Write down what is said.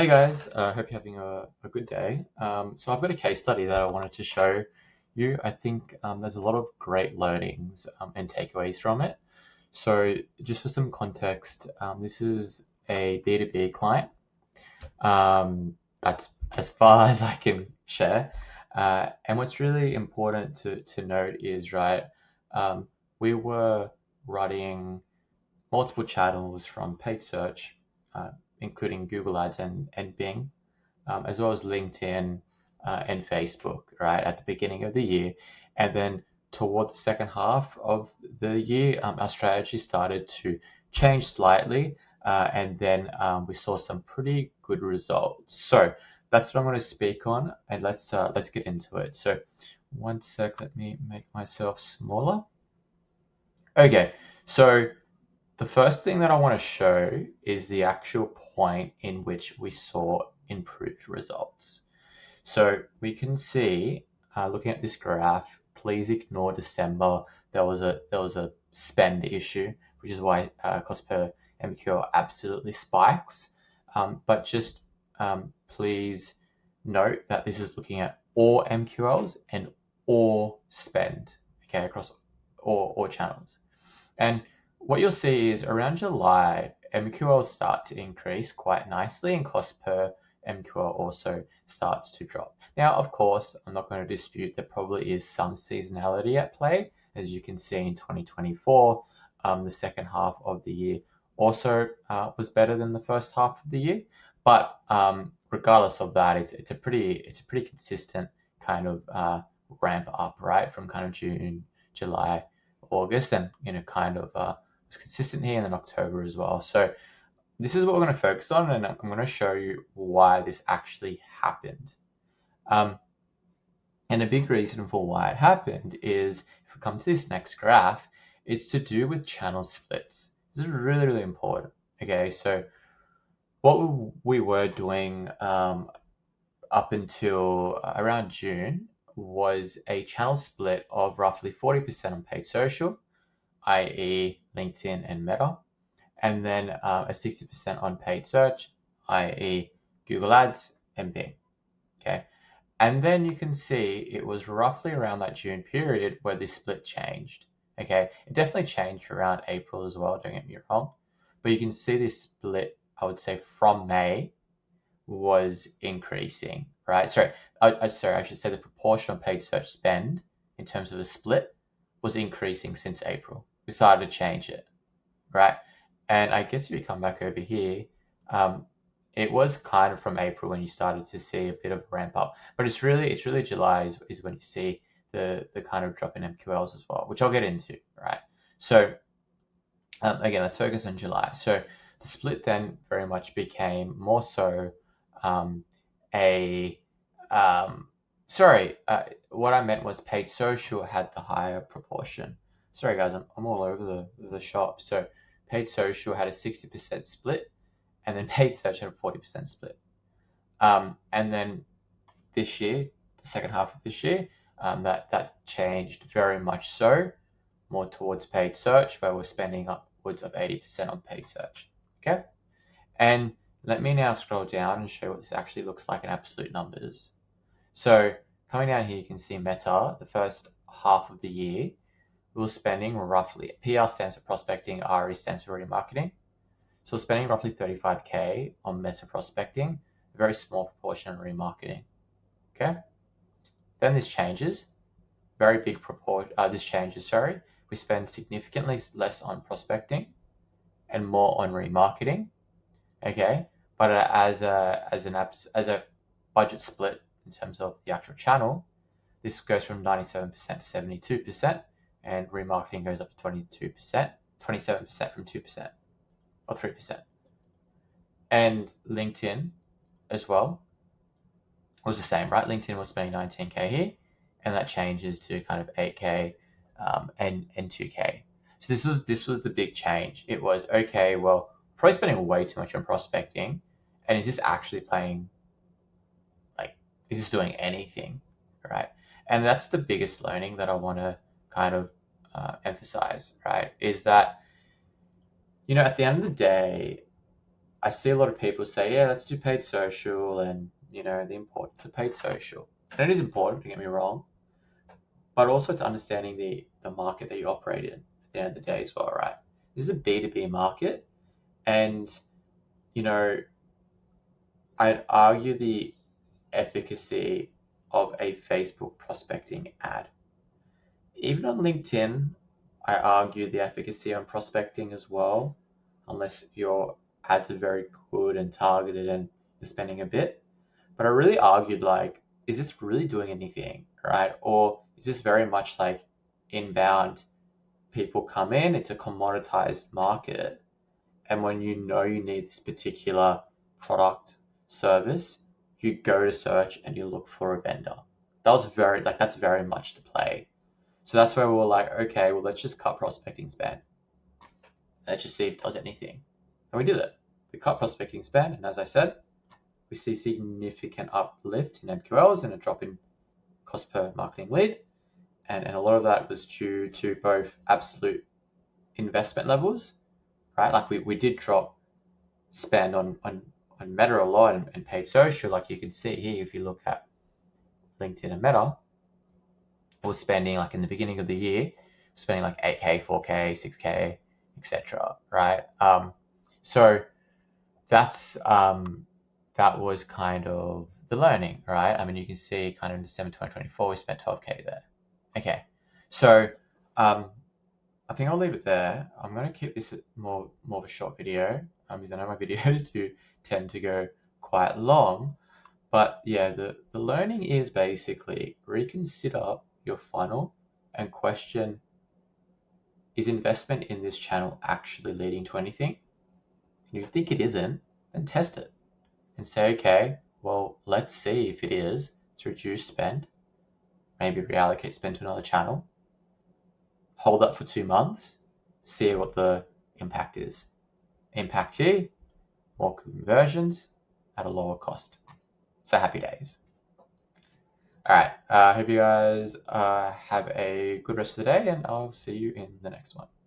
Hey guys, hope you're having a good day. So I've got a case study that I wanted to show you. I think there's a lot of great learnings and takeaways from it. So just for some context, this is a B2B client. That's as far as I can share. And what's really important to note is, right, we were running multiple channels from paid search, uh, including Google Ads and Bing, as well as LinkedIn and Facebook, right, at the beginning of the year. And then toward the second half of the year, our strategy started to change slightly, and then we saw some pretty good results. So that's what I'm going to speak on, and let's get into it. So one sec, let me make myself smaller. Okay, so the first thing that I want to show is the actual point in which we saw improved results. So we can see, looking at this graph, please ignore December. There was a spend issue, which is why cost per MQL absolutely spikes. But just please note that this is looking at all MQLs and all spend, okay, across all channels. And what you'll see is around July, MQLs start to increase quite nicely and cost per MQL also starts to drop. Now, of course, I'm not going to dispute there probably is some seasonality at play. As you can see in 2024, the second half of the year also was better than the first half of the year. But regardless of that, it's a pretty consistent kind of ramp up, right, from kind of June, July, August, and kind of was consistent here, and then October as well. So this is what we're going to focus on, and I'm going to show you why this actually happened. And a big reason for why it happened is, if we come to this next graph, it's to do with channel splits. This is really, really important. Okay, so what we were doing up until around June was a channel split of roughly 40% on paid social, i.e. LinkedIn and Meta, and then a 60% on paid search, i.e. Google Ads and Bing. Okay, and then you can see it was roughly around that June period where this split changed. Okay, it definitely changed around April as well, don't get me wrong, but you can see this split, I would say, from May was increasing, right? Sorry, I should say the proportion of paid search spend in terms of the split was increasing since April. We started to change it, right? And I guess if you come back over here, it was kind of from April when you started to see a bit of a ramp up, but it's really July is when you see the kind of drop in MQLs as well, which I'll get into, right? So again, let's focus on July. So the split then very much became more so a sorry, what I meant was paid social had the higher proportion. Sorry guys, I'm all over the shop. So paid social had a 60% split, and then paid search had a 40% split. And then this year, the second half of this year, that changed very much so, more towards paid search, where we're spending upwards of 80% on paid search. Okay, and let me now scroll down and show what this actually looks like in absolute numbers. So coming down here, you can see Meta, the first half of the year, we were spending roughly, PR stands for prospecting, RE stands for remarketing. So we're spending roughly 35K on Meta prospecting, a very small proportion on remarketing. Okay. Then this changes, very big proportion, we spend significantly less on prospecting and more on remarketing. Okay. But as a budget split in terms of the actual channel, this goes from 97% to 72%, and remarketing goes up to 22%, 27% from 2% or 3%. And LinkedIn as well was the same, right? LinkedIn was spending 19K here, and that changes to kind of 8K and 2K. So this was the big change. It was, okay, well, probably spending way too much on prospecting, and is this actually playing, like, is this doing anything, right? And that's the biggest learning that I want to kind of emphasize, right? Is that, at the end of the day, I see a lot of people say, yeah, let's do paid social and, the importance of paid social. And it is important, don't get me wrong, but also it's understanding the market that you operate in at the end of the day as well, right? This is a B2B market, and, I'd argue the efficacy of a Facebook prospecting ad. Even on LinkedIn, I argue the efficacy on prospecting as well, unless your ads are very good and targeted and you're spending a bit. But I really argued like, is this really doing anything, right? Or is this very much like inbound people come in, it's a commoditized market, and when you know you need this particular product, service, you go to search and you look for a vendor. That's very much the play. So that's where we were like, okay, well, let's just cut prospecting spend. Let's just see if it does anything. And we did it. We cut prospecting spend, and as I said, we see significant uplift in MQLs and a drop in cost per marketing lead. And a lot of that was due to both absolute investment levels, right? Like we did drop spend on Meta a lot and paid social. Like you can see here, if you look at LinkedIn and Meta, we're spending like in the beginning of the year, spending like 8K, 4K, 6K, etc. Right? So that's that was kind of the learning, right? I mean, you can see kind of in December 2024, we spent 12K there. Okay, so I think I'll leave it there. I'm going to keep this more of a short video because I know my videos do tend to go quite long. But yeah, the learning is basically reconsider your funnel and question, is investment in this channel actually leading to anything? And if you think it isn't, then test it and say, okay, well, let's see if it is to reduce spend, maybe reallocate spend to another channel, hold up for 2 months, see what the impact is. Impact here, more conversions at a lower cost. So happy days. All right. Hope you guys have a good rest of the day, and I'll see you in the next one.